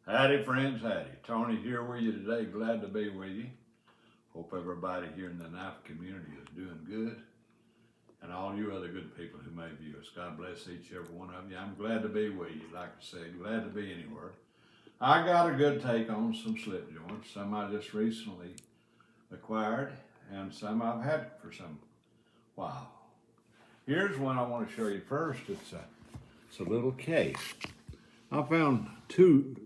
Howdy friends, howdy. Tony here with you today, glad to be with you. Hope everybody here in the knife community is doing good. And all you other good people who may view us, God bless each and every one of you. I'm glad to be with you, like I said, glad to be anywhere. I got a good take on some slip joints, some I just recently acquired, and some I've had for some while. Here's one I want to show you first. It's a little case. I found two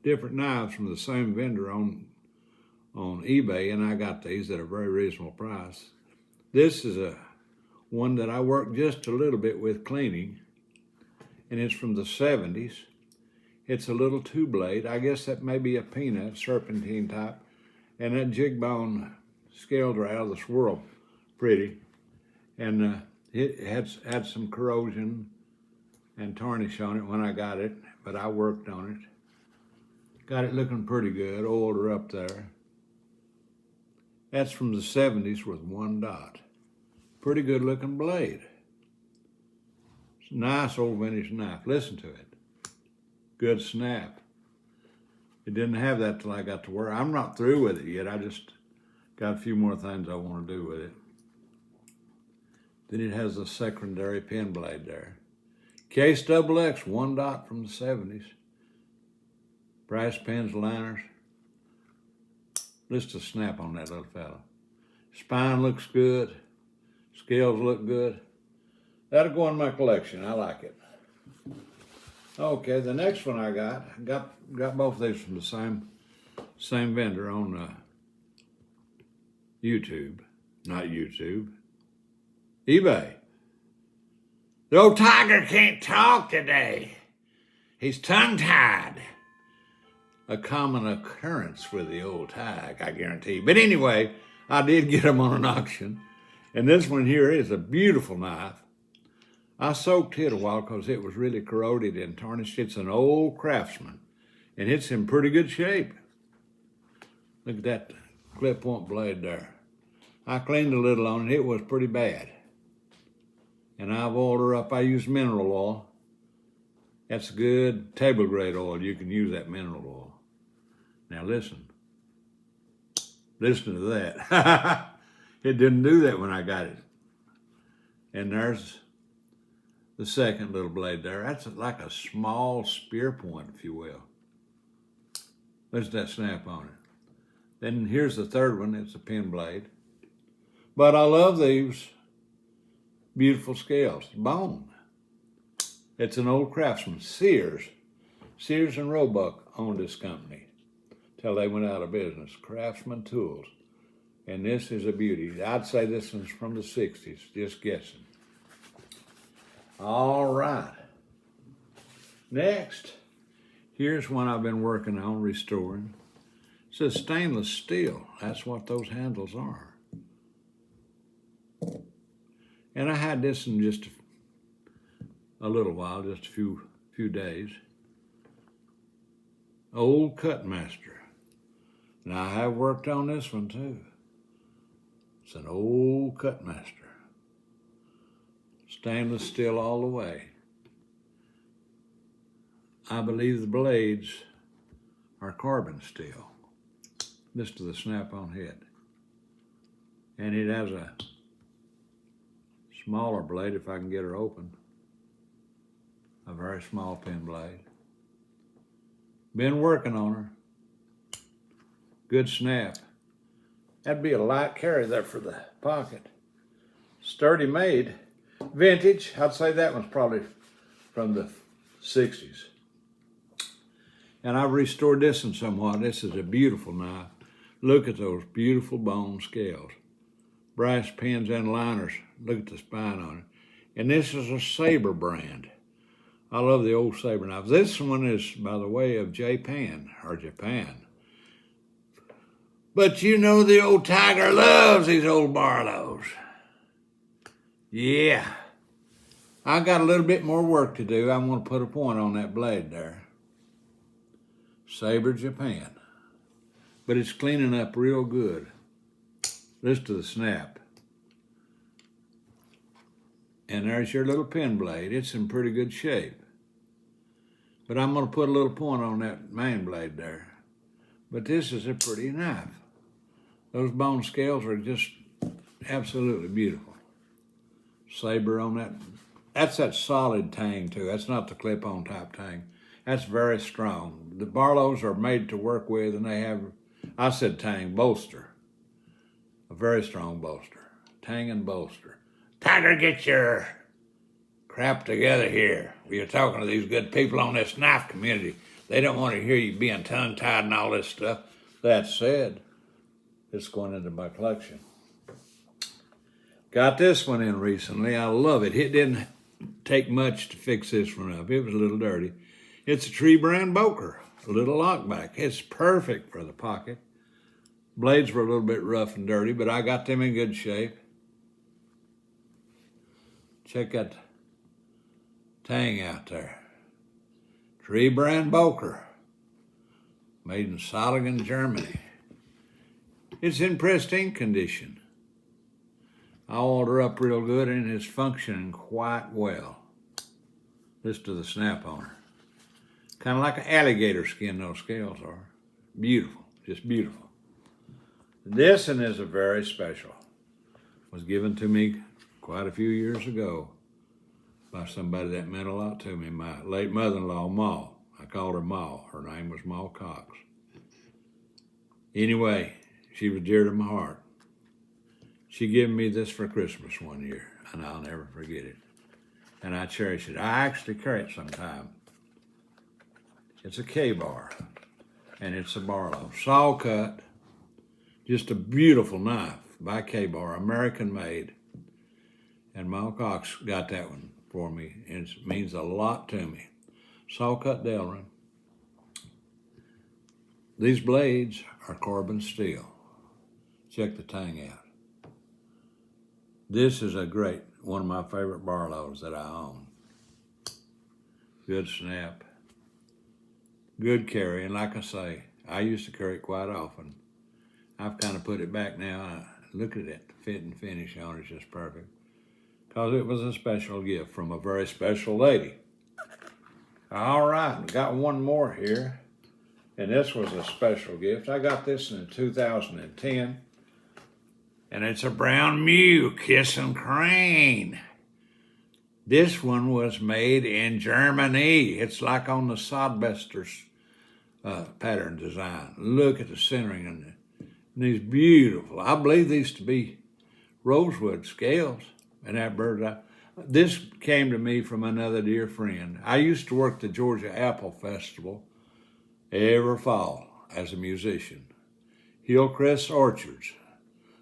different knives from the same vendor on eBay, and I got these at a very reasonable price. This is one that I worked just a little bit with cleaning, and it's from the 70s. It's a little two blade. I guess that may be a peanut, serpentine type, and that jig bone scales are out of this world pretty, and it had some corrosion and tarnish on it when I got it, but I worked on it. Got it looking pretty good, oiled her up there. That's from the 70s with one dot. Pretty good looking blade. It's a nice old vintage knife. Listen to it. Good snap. It didn't have that till I got to work. I'm not through with it yet. I just got a few more things I want to do with it. Then it has a secondary pin blade there. Case XX, one dot from the 70s. Brass pins, liners. Just a snap on that little fella. Spine looks good. Scales look good. That'll go in my collection. I like it. Okay, the next one I got both of these from the same vendor on YouTube. Not YouTube. eBay. The old tiger can't talk today. He's tongue-tied. A common occurrence with the old tag, I guarantee. But anyway, I did get them on an auction. And this one here is a beautiful knife. I soaked it a while because it was really corroded and tarnished. It's an old Craftsman, and it's in pretty good shape. Look at that clip point blade there. I cleaned a little on it. It was pretty bad. And I've oiled her up. I use mineral oil. That's good table grade oil. You can use that mineral oil. Now listen. Listen to that. It didn't do that when I got it. And there's the second little blade there. That's like a small spear point, if you will. There's that snap on it. Then here's the third one. It's a pin blade. But I love these beautiful scales. Bone. It's an old Craftsman. Sears and Roebuck owned this company till they went out of business. Craftsman Tools. And this is a beauty. I'd say this one's from the 60s, just guessing. All right. Next, here's one I've been working on restoring. It says stainless steel. That's what those handles are. And I had this in just a little while, just a few days. Old Cutmaster. Now I have worked on this one too. It's an old Cutmaster. Stainless steel all the way. I believe the blades are carbon steel. Listen to the snap-on head. And it has a smaller blade if I can get her open. A very small pin blade. Been working on her. Good snap. That'd be a light carry there for the pocket. Sturdy made. Vintage. I'd say that one's probably from the 60s. And I've restored this one somewhat. This is a beautiful knife. Look at those beautiful bone scales. Brass pins and liners. Look at the spine on it. And this is a Saber brand. I love the old Saber knives. This one is by the way of Japan. But you know the old tiger loves these old Barlows. Yeah. I got a little bit more work to do. I want to put a point on that blade there. Saber Japan. But it's cleaning up real good. Listen to the snap. And there's your little pin blade. It's in pretty good shape. but I'm going to put a little point on that main blade there. But this is a pretty knife. Those bone scales are just absolutely beautiful. Saber on that. That's that solid tang too. That's not the clip-on type tang. That's very strong. The Barlows are made to work with, and they have, I said tang, bolster. A very strong bolster. Tang and bolster. Tiger, get your crap together here. You're talking to these good people on this knife community. They don't want to hear you being tongue-tied and all this stuff. That said, it's going into my collection. Got this one in recently. I love it. It didn't take much to fix this one up. It was a little dirty. It's a tree brand Boker, a little lockback. It's perfect for the pocket. Blades were a little bit rough and dirty, but I got them in good shape. Check that tang out there. Tree brand Boker, made in Solingen, Germany. It's in pristine condition. I oiled her up real good and it's functioning quite well. Listen to the snap on her. Kind of like an alligator skin those scales are. Beautiful, just beautiful. This one is a very special. Was given to me quite a few years ago by somebody that meant a lot to me, my late mother-in-law, Ma. I called her Ma. Her name was Ma Cox. Anyway, she was dear to my heart. She gave me this for Christmas one year, and I'll never forget it. And I cherish it. I actually carry it sometime. It's a K-bar, and it's a Barlow. Saw cut, just a beautiful knife by K-bar, American made. And Ma Cox got that one for me, and it means a lot to me. Saw cut Delrin. These blades are carbon steel. Check the tang out. This is one of my favorite Barlows that I own. Good snap, good carry, and like I say, I used to carry it quite often. I've kind of put it back now. Look at it, the fit and finish on it is just perfect. Because it was a special gift from a very special lady. All right, got one more here, and this was a special gift. I got this in 2010. And it's a brown mew, kissing crane. This one was made in Germany. It's like on the Sodbester's pattern design. Look at the centering and these beautiful. I believe these to be rosewood scales. And that bird's eye. This came to me from another dear friend. I used to work the Georgia Apple Festival every fall as a musician. Hillcrest Orchards.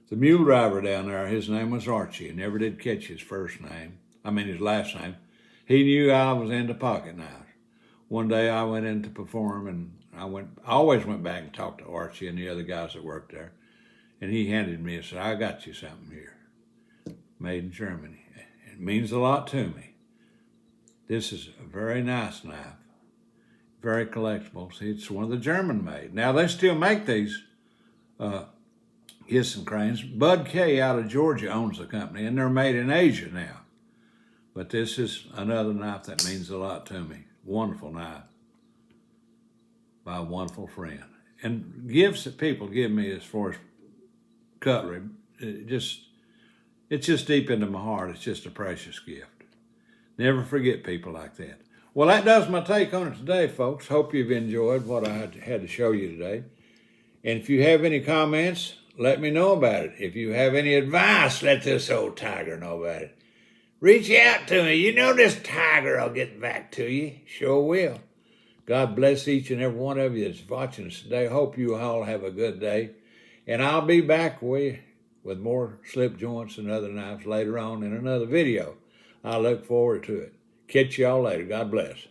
The mule driver down there, his name was Archie. I never did catch his last name. He knew I was into pocket knives. One day I went in to perform, and I always went back and talked to Archie and the other guys that worked there. And he handed me and said, I got you something here, made in Germany. It means a lot to me. This is a very nice knife, very collectible. See, it's one of the German made. Now they still make these Kissing cranes. Bud K out of Georgia owns the company, and they're made in Asia now. But this is another knife that means a lot to me. Wonderful knife by a wonderful friend. And gifts that people give me as far as cutlery, it's just deep into my heart. It's just a precious gift. Never forget people like that. Well, that does my take on it today, folks. Hope you've enjoyed what I had to show you today. And if you have any comments, let me know about it. If you have any advice, let this old tiger know about it. Reach out to me. You know this tiger will get back to you. Sure will. God bless each and every one of you that's watching us today. Hope you all have a good day. And I'll be back with more slip joints and other knives later on in another video. I look forward to it. Catch y'all later. God bless.